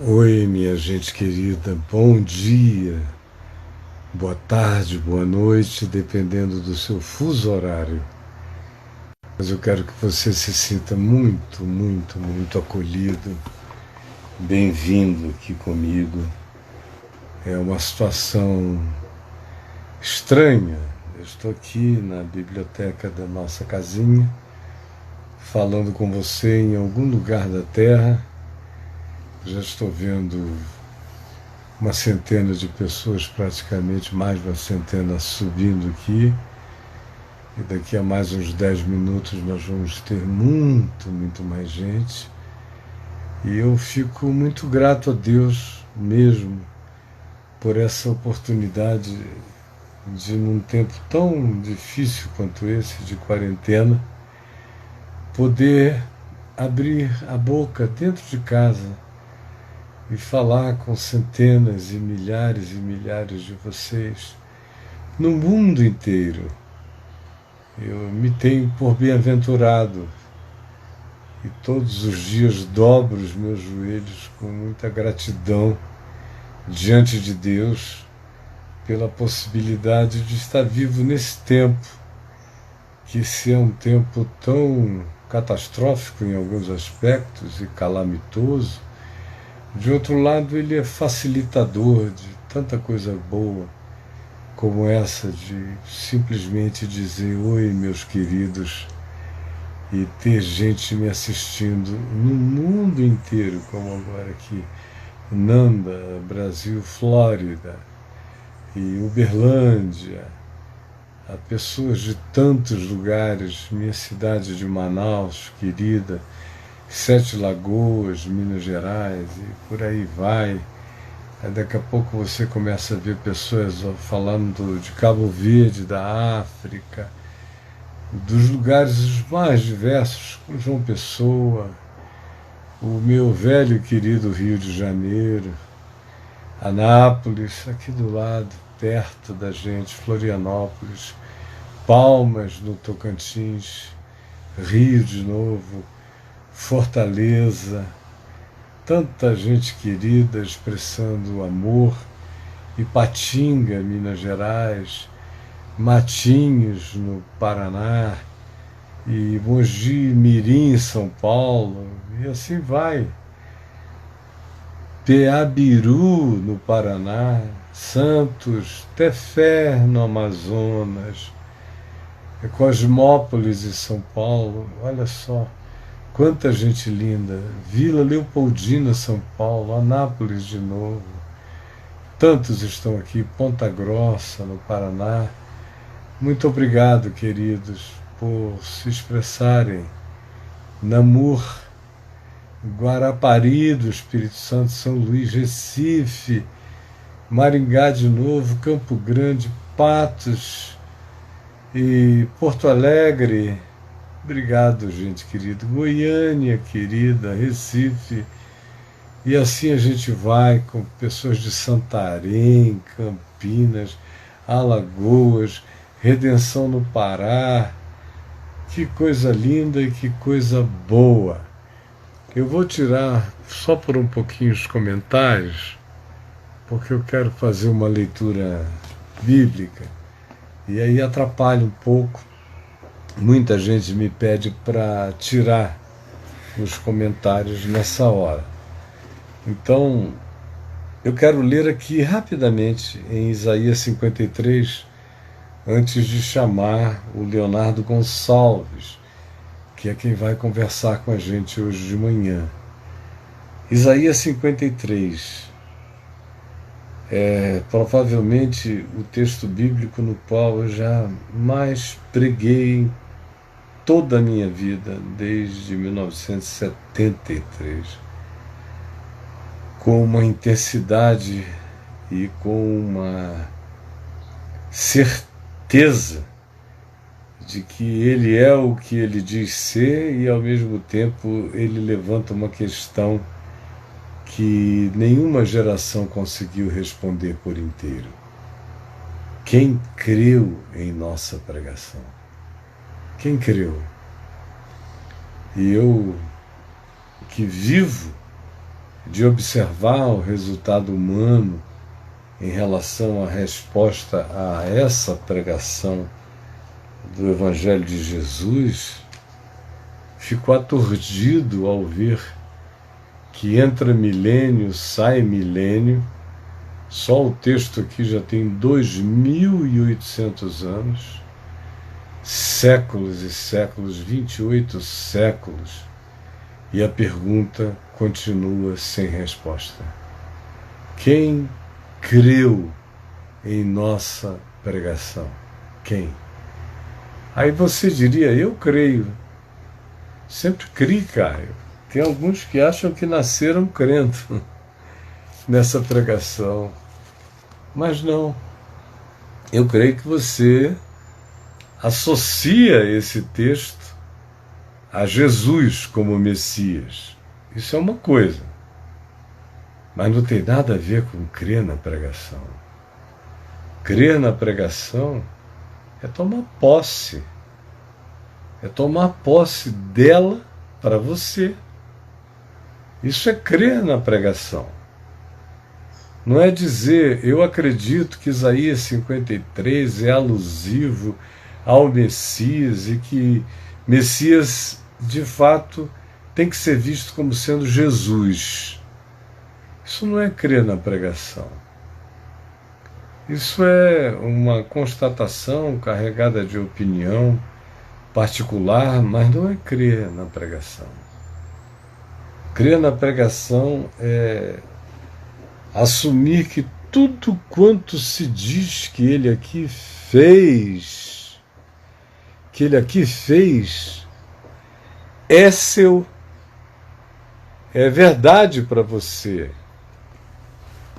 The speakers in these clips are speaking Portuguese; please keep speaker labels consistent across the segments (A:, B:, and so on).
A: Oi, minha gente querida, bom dia, boa tarde, boa noite, dependendo do seu fuso horário. Mas eu quero que você se sinta muito, muito, muito acolhido, bem-vindo aqui comigo. É uma situação estranha. Eu estou aqui na biblioteca da nossa casinha, falando com você em algum lugar da Terra. Já estou vendo uma centena de pessoas, praticamente mais de uma centena, subindo aqui. E daqui a mais uns 10 minutos nós vamos ter muito, muito mais gente. E eu fico muito grato a Deus mesmo por essa oportunidade de, num tempo tão difícil quanto esse, de quarentena, poder abrir a boca dentro de casa e falar com centenas e milhares de vocês no mundo inteiro. Eu me tenho por bem-aventurado e todos os dias dobro os meus joelhos com muita gratidão diante de Deus pela possibilidade de estar vivo nesse tempo, que se é um tempo tão catastrófico em alguns aspectos e calamitoso, de outro lado ele é facilitador de tanta coisa boa, como essa de simplesmente dizer: oi, meus queridos, e ter gente me assistindo no mundo inteiro, como agora aqui, Nanda, Brasil, Flórida e Uberlândia, a pessoas de tantos lugares, minha cidade de Manaus, querida, Sete Lagoas, Minas Gerais, e por aí vai. Aí daqui a pouco você começa a ver pessoas falando de Cabo Verde, da África, dos lugares mais diversos, como João Pessoa, o meu velho e querido Rio de Janeiro, Anápolis, aqui do lado, perto da gente, Florianópolis, Palmas, no Tocantins, Rio de novo, Fortaleza, tanta gente querida expressando amor, Ipatinga, Minas Gerais, Matinhos, no Paraná, e Mogi Mirim, São Paulo, e assim vai. Peabiru, no Paraná, Santos, Tefé, no Amazonas, Cosmópolis, em São Paulo, olha só, quanta gente linda. Vila Leopoldina, São Paulo, Anápolis de novo, tantos estão aqui, Ponta Grossa, no Paraná. Muito obrigado, queridos, por se expressarem. Namur, Guarapari do Espírito Santo, São Luís, Recife, Maringá de novo, Campo Grande, Patos e Porto Alegre. Obrigado, gente querida. Goiânia, querida, Recife. E assim a gente vai com pessoas de Santarém, Campinas, Alagoas, Redenção no Pará. Que coisa linda e que coisa boa. Eu vou tirar só por um pouquinho os comentários, porque eu quero fazer uma leitura bíblica, e aí atrapalha um pouco. Muita gente me pede para tirar os comentários nessa hora. Então, eu quero ler aqui rapidamente em Isaías 53, antes de chamar o Leonardo Gonçalves, que é quem vai conversar com a gente hoje de manhã. Isaías 53 é provavelmente o texto bíblico no qual eu já mais preguei em toda a minha vida, desde 1973, com uma intensidade e com uma certeza de que ele é o que ele diz ser, e ao mesmo tempo ele levanta uma questão que nenhuma geração conseguiu responder por inteiro. Quem creu em nossa pregação? Quem creu? E eu, que vivo de observar o resultado humano em relação à resposta a essa pregação do Evangelho de Jesus, ficou aturdido ao ver que entra milênio, sai milênio. Só o texto aqui já tem 2.800 anos, séculos e séculos, 28 séculos, e a pergunta continua sem resposta. Quem creu em nossa pregação? Quem? Aí você diria, eu creio. Sempre criei, Caio. Tem alguns que acham que nasceram crendo nessa pregação. Mas não. Eu creio que você associa esse texto a Jesus como Messias. Isso é uma coisa. Mas não tem nada a ver com crer na pregação. Crer na pregação é tomar posse. É tomar posse dela para você. Isso é crer na pregação. Não é dizer, eu acredito que Isaías 53 é alusivo ao Messias e que Messias, de fato, tem que ser visto como sendo Jesus. Isso não é crer na pregação. Isso é uma constatação carregada de opinião particular, mas não é crer na pregação. Crer na pregação é assumir que tudo quanto se diz que ele aqui fez, é seu, é verdade para você.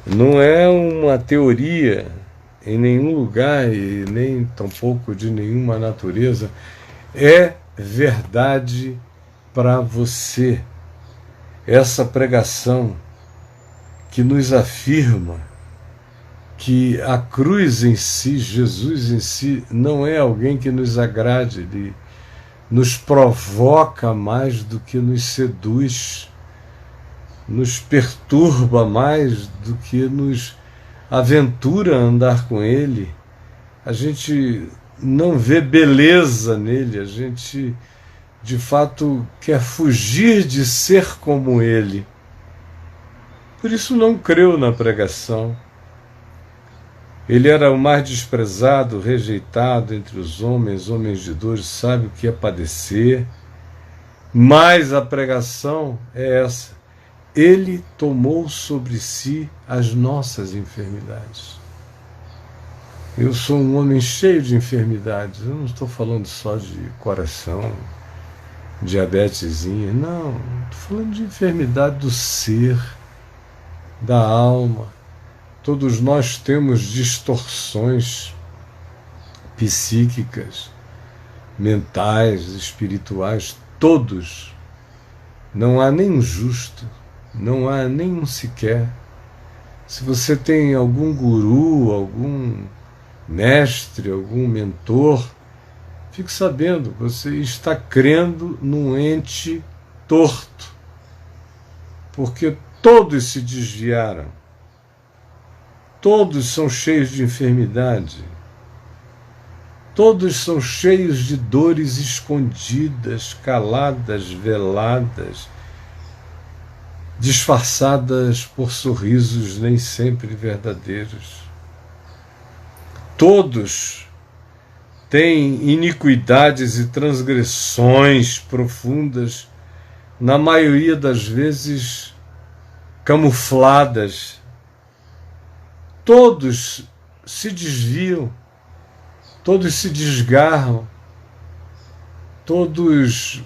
A: Não é uma teoria em nenhum lugar e nem tampouco de nenhuma natureza. É verdade para você. Essa pregação que nos afirma que a cruz em si, Jesus em si, não é alguém que nos agrade, ele nos provoca mais do que nos seduz, nos perturba mais do que nos aventura a andar com ele. A gente não vê beleza nele, a gente de fato quer fugir de ser como ele. Por isso não creu na pregação. Ele era o mais desprezado, rejeitado entre os homens, homens de dores, sabe o que é padecer. Mas a pregação é essa. Ele tomou sobre si as nossas enfermidades. Eu sou um homem cheio de enfermidades. Eu não estou falando só de coração, diabetesinha. Não, estou falando de enfermidade do ser, da alma. Todos nós temos distorções psíquicas, mentais, espirituais, todos. Não há nenhum justo, não há nenhum sequer. Se você tem algum guru, algum mestre, algum mentor, fique sabendo, você está crendo num ente torto, porque todos se desviaram, todos são cheios de enfermidade, todos são cheios de dores escondidas, caladas, veladas, disfarçadas por sorrisos nem sempre verdadeiros. Todos têm iniquidades e transgressões profundas, na maioria das vezes camufladas. Todos se desviam, todos se desgarram, todos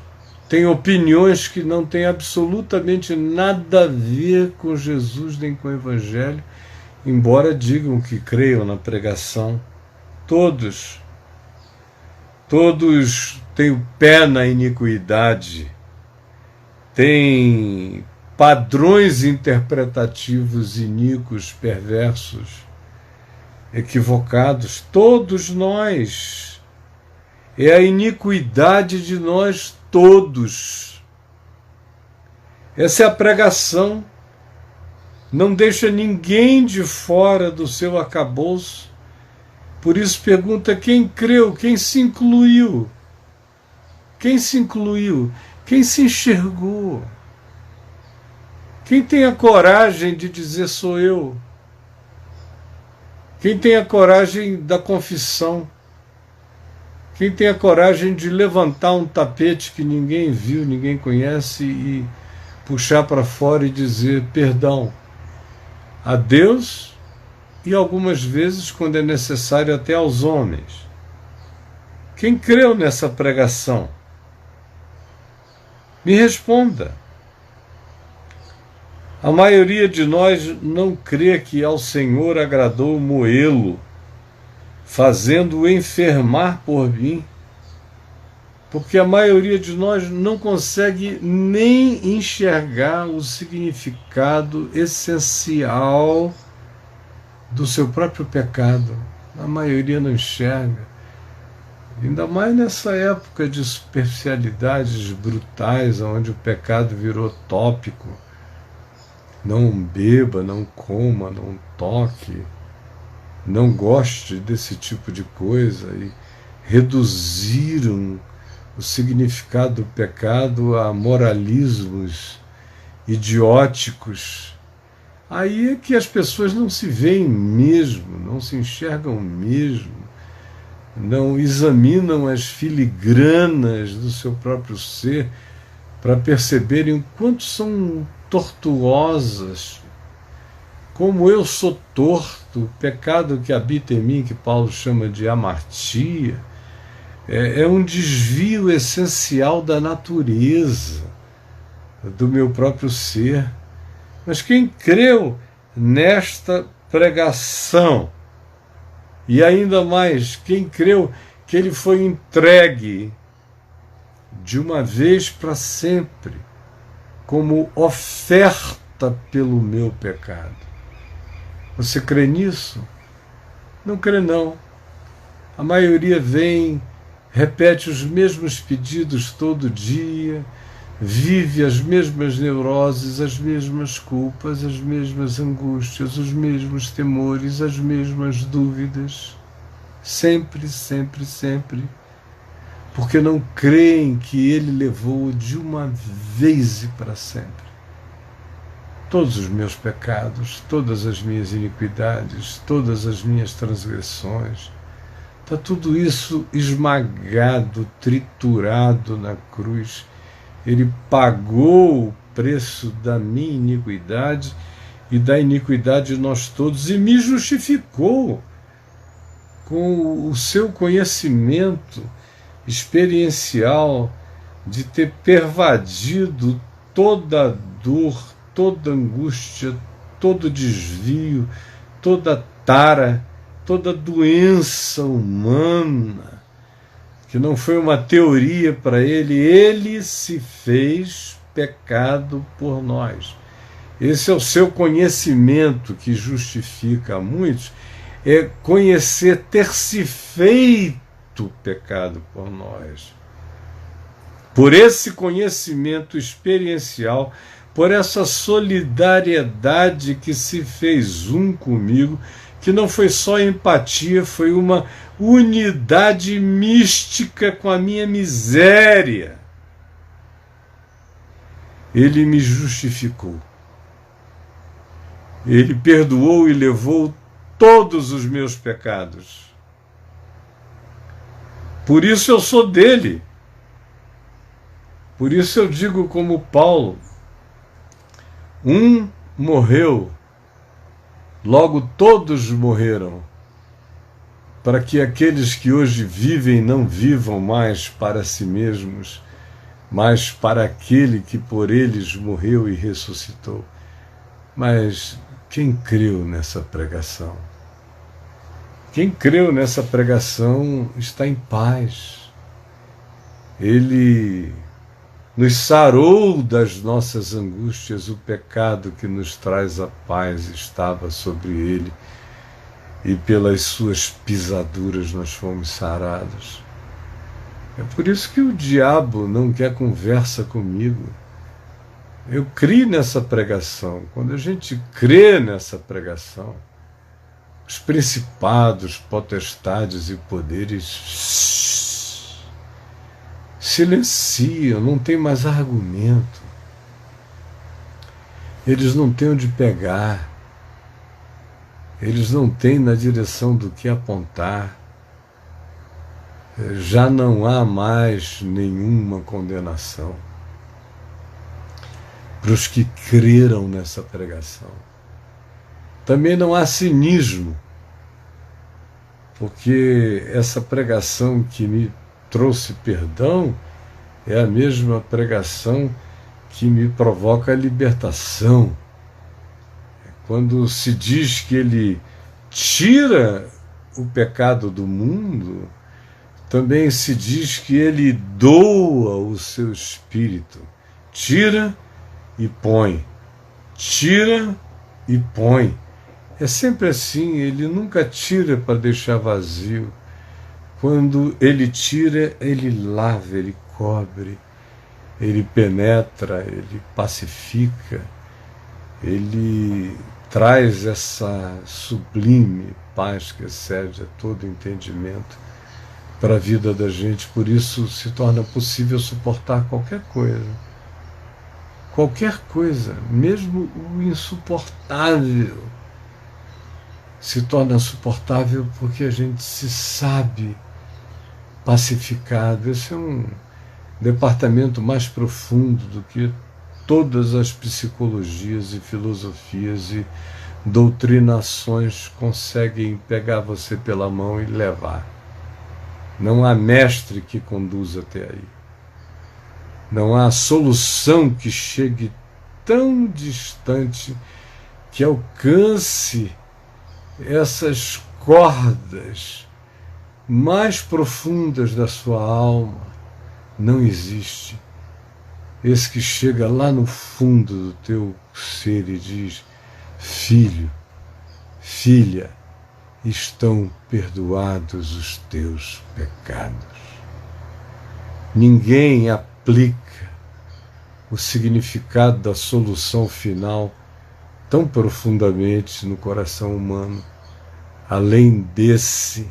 A: têm opiniões que não têm absolutamente nada a ver com Jesus nem com o Evangelho, embora digam que creiam na pregação. Todos têm o pé na iniquidade, têm padrões interpretativos iníquos, perversos, equivocados. Todos nós. É a iniquidade de nós todos. Essa é a pregação não deixa ninguém de fora do seu arcabouço. Por isso pergunta quem creu, quem se incluiu. Quem se incluiu? Quem se enxergou? Quem tem a coragem de dizer sou eu? Quem tem a coragem da confissão? Quem tem a coragem de levantar um tapete que ninguém viu, ninguém conhece e puxar para fora e dizer perdão a Deus e algumas vezes, quando é necessário, até aos homens? Quem creu nessa pregação? Me responda. A maioria de nós não crê que ao Senhor agradou moê-lo, fazendo-o enfermar por mim, porque a maioria de nós não consegue nem enxergar o significado essencial do seu próprio pecado. A maioria não enxerga. Ainda mais nessa época de superficialidades brutais, onde o pecado virou tópico. Não beba, não coma, não toque, não goste desse tipo de coisa, e reduziram o significado do pecado a moralismos idióticos. Aí é que as pessoas não se veem mesmo, não se enxergam mesmo, não examinam as filigranas do seu próprio ser para perceberem o quanto são tortuosas, como eu sou torto, o pecado que habita em mim, que Paulo chama de amartia, é um desvio essencial da natureza, do meu próprio ser. Mas quem creu nesta pregação, e ainda mais, quem creu que ele foi entregue de uma vez para sempre, como oferta pelo meu pecado. Você crê nisso? Não crê não. A maioria vem, repete os mesmos pedidos todo dia, vive as mesmas neuroses, as mesmas culpas, as mesmas angústias, os mesmos temores, as mesmas dúvidas. Sempre, sempre, sempre. Porque não creem que ele levou de uma vez e para sempre todos os meus pecados, todas as minhas iniquidades, todas as minhas transgressões. Está tudo isso esmagado, triturado na cruz. Ele pagou o preço da minha iniquidade e da iniquidade de nós todos e me justificou com o seu conhecimento experiencial de ter pervadido toda a dor, toda a angústia, todo desvio, toda tara, toda doença humana, que não foi uma teoria para ele, ele se fez pecado por nós. Esse é o seu conhecimento que justifica a muitos, é conhecer, ter se feito pecado por nós. Por esse conhecimento experiencial, por essa solidariedade que se fez um comigo, que não foi só empatia, foi uma unidade mística com a minha miséria. Ele me justificou. Ele perdoou e levou todos os meus pecados. Por isso eu sou dele. Por isso eu digo como Paulo, um morreu, logo todos morreram, para que aqueles que hoje vivem não vivam mais para si mesmos, mas para aquele que por eles morreu e ressuscitou. Mas quem creu nessa pregação? Quem creu nessa pregação está em paz. Ele nos sarou das nossas angústias, o pecado que nos traz a paz estava sobre ele, e pelas suas pisaduras nós fomos sarados. É por isso que o diabo não quer conversa comigo. Eu criei nessa pregação. Quando a gente crê nessa pregação, os principados, potestades e poderes silenciam, não tem mais argumento. Eles não têm onde pegar. Eles não têm na direção do que apontar. Já não há mais nenhuma condenação para os que creram nessa pregação. Também não há cinismo, porque essa pregação que me trouxe perdão é a mesma pregação que me provoca a libertação. Quando se diz que ele tira o pecado do mundo, também se diz que ele doa o seu espírito. Tira e põe. Tira e põe. É sempre assim, ele nunca tira para deixar vazio. Quando ele tira, ele lava, ele cobre, ele penetra, ele pacifica, ele traz essa sublime paz que excede a todo entendimento para a vida da gente. Por isso se torna possível suportar qualquer coisa. Qualquer coisa, mesmo o insuportável, se torna suportável porque a gente se sabe pacificado. Esse é um departamento mais profundo do que todas as psicologias e filosofias e doutrinações conseguem pegar você pela mão e levar. Não há mestre que conduza até aí. Não há solução que chegue tão distante que alcance essas cordas mais profundas da sua alma. Não existe. Esse que chega lá no fundo do teu ser e diz: filho, filha, estão perdoados os teus pecados. Ninguém aplica o significado da solução final tão profundamente no coração humano, além desse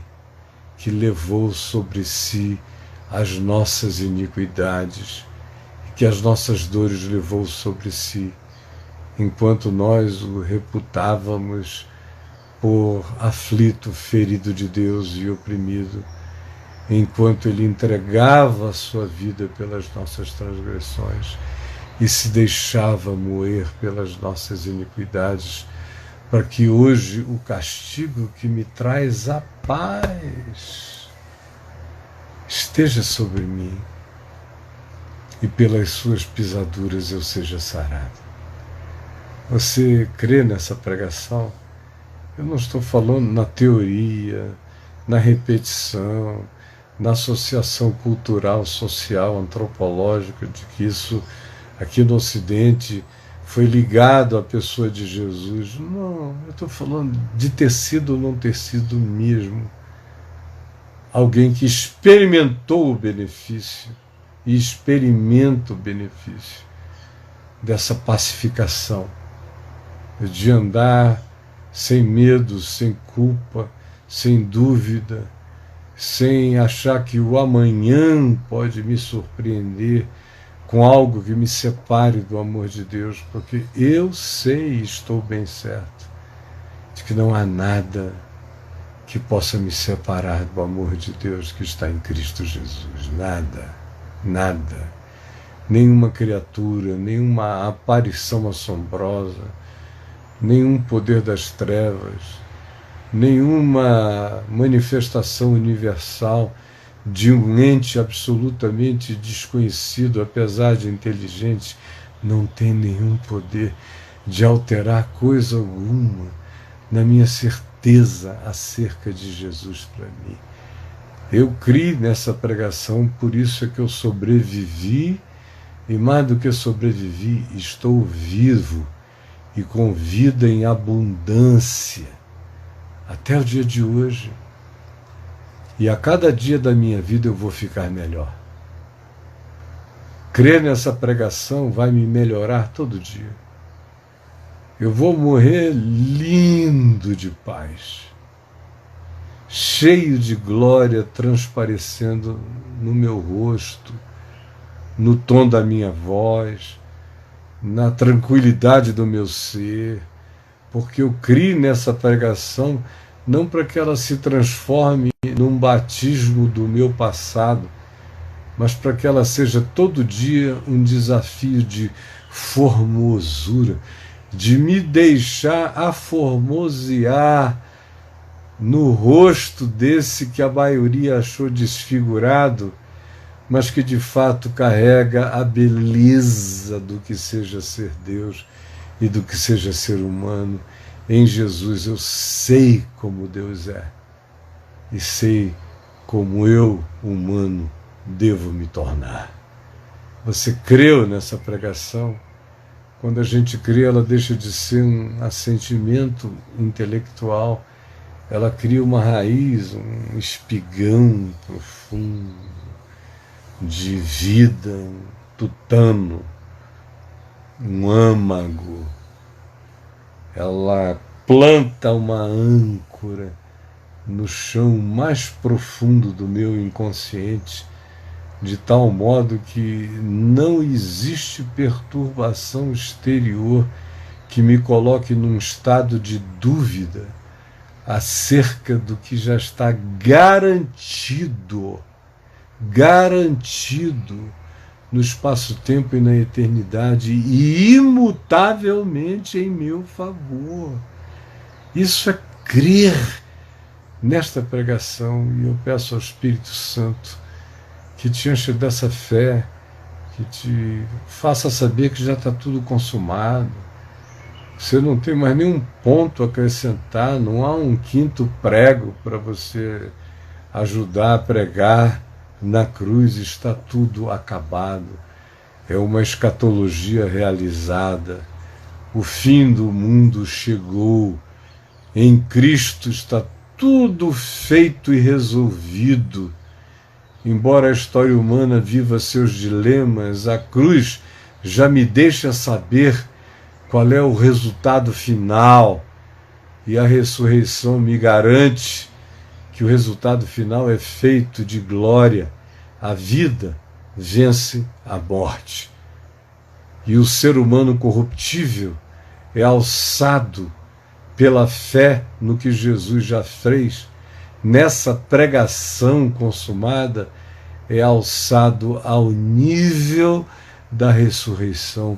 A: que levou sobre si as nossas iniquidades, e que as nossas dores levou sobre si, enquanto nós o reputávamos por aflito, ferido de Deus e oprimido, enquanto ele entregava a sua vida pelas nossas transgressões e se deixava moer pelas nossas iniquidades, para que hoje o castigo que me traz a paz esteja sobre mim e pelas suas pisaduras eu seja sarado. Você crê nessa pregação? Eu não estou falando na teoria, na repetição, na associação cultural, social, antropológica, de que isso aqui no Ocidente foi ligado à pessoa de Jesus. Não, eu estou falando de ter sido ou não ter sido mesmo. Alguém que experimentou o benefício e experimenta o benefício dessa pacificação, de andar sem medo, sem culpa, sem dúvida, sem achar que o amanhã pode me surpreender com algo que me separe do amor de Deus, porque eu sei e estou bem certo de que não há nada que possa me separar do amor de Deus que está em Cristo Jesus. Nada, nada. Nenhuma criatura, nenhuma aparição assombrosa, nenhum poder das trevas, nenhuma manifestação universal de um ente absolutamente desconhecido, apesar de inteligente, não tem nenhum poder de alterar coisa alguma na minha certeza acerca de Jesus para mim. Eu criei nessa pregação, por isso é que eu sobrevivi, e mais do que sobrevivi, estou vivo e com vida em abundância até o dia de hoje. E a cada dia da minha vida eu vou ficar melhor. Crer nessa pregação vai me melhorar todo dia. Eu vou morrer lindo de paz, cheio de glória transparecendo no meu rosto, no tom da minha voz, na tranquilidade do meu ser, porque eu criei nessa pregação não para que ela se transforme num batismo do meu passado, mas para que ela seja todo dia um desafio de formosura, de me deixar aformosear no rosto desse que a maioria achou desfigurado, mas que de fato carrega a beleza do que seja ser Deus e do que seja ser humano. Em Jesus eu sei como Deus é e sei como eu, humano, devo me tornar. Você creu nessa pregação? Quando a gente crê, ela deixa de ser um assentimento intelectual, ela cria uma raiz, um espigão profundo de vida, um tutano, um âmago. Ela planta uma âncora no chão mais profundo do meu inconsciente, de tal modo que não existe perturbação exterior que me coloque num estado de dúvida acerca do que já está garantido no espaço-tempo e na eternidade e imutavelmente em meu favor. Isso é crer nesta pregação, e eu peço ao Espírito Santo que te enche dessa fé, que te faça saber que já está tudo consumado. Você não tem mais nenhum ponto a acrescentar, não há um quinto prego para você ajudar a pregar. Na cruz está tudo acabado. É uma escatologia realizada. O fim do mundo chegou. Em Cristo está tudo feito e resolvido. Embora a história humana viva seus dilemas, a cruz já me deixa saber qual é o resultado final. E a ressurreição me garante que o resultado final é feito de glória. A vida vence a morte. E o ser humano corruptível é alçado pela fé no que Jesus já fez. Nessa pregação consumada, é alçado ao nível da ressurreição.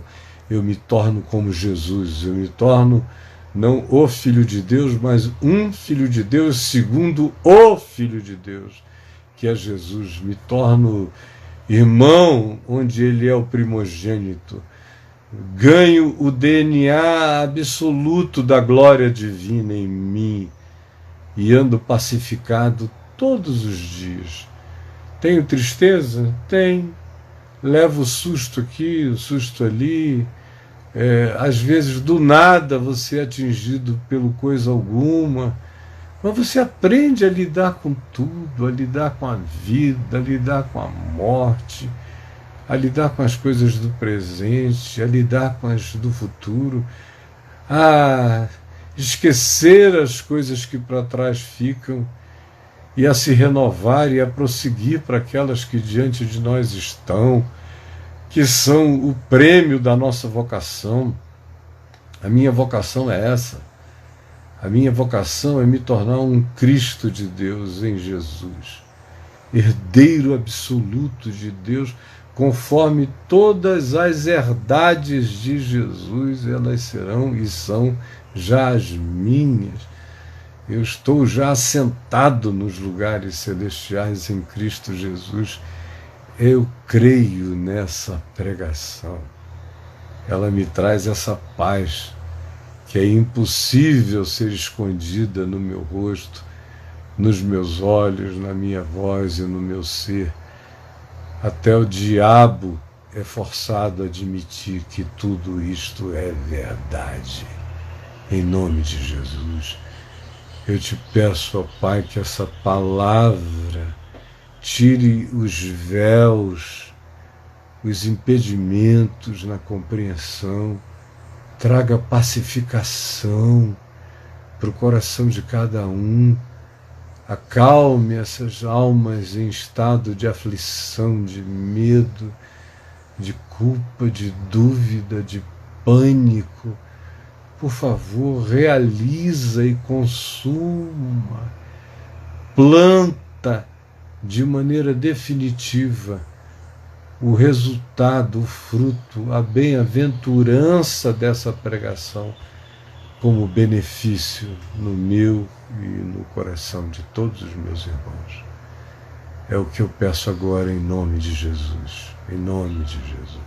A: Eu me torno como Jesus, eu me torno não o Filho de Deus, mas um Filho de Deus segundo o Filho de Deus, que é Jesus. Me torno irmão onde ele é o primogênito. Ganho o DNA absoluto da glória divina em mim e ando pacificado todos os dias. Tenho tristeza? Tenho. Levo susto aqui, o susto ali. Às vezes, do nada, você é atingido pelo coisa alguma, mas você aprende a lidar com tudo, a lidar com a vida, a lidar com a morte, a lidar com as coisas do presente, a lidar com as do futuro, a esquecer as coisas que para trás ficam e a se renovar e a prosseguir para aquelas que diante de nós estão, que são o prêmio da nossa vocação. A minha vocação é essa. A minha vocação é me tornar um Cristo de Deus em Jesus, herdeiro absoluto de Deus, conforme todas as herdades de Jesus, elas serão e são já as minhas. Eu estou já assentado nos lugares celestiais em Cristo Jesus. Eu creio nessa pregação. Ela me traz essa paz que é impossível ser escondida no meu rosto, nos meus olhos, na minha voz e no meu ser. Até o diabo é forçado a admitir que tudo isto é verdade. Em nome de Jesus, eu te peço, ó Pai, que essa palavra tire os véus os impedimentos na compreensão, traga pacificação para o coração de cada um, acalme essas almas em estado de aflição, de medo, de culpa, de dúvida, de pânico. Por favor, realiza e consuma, planta de maneira definitiva o resultado, o fruto, a bem-aventurança dessa pregação como benefício no meu e no coração de todos os meus irmãos. É o que eu peço agora em nome de Jesus. Em nome de Jesus.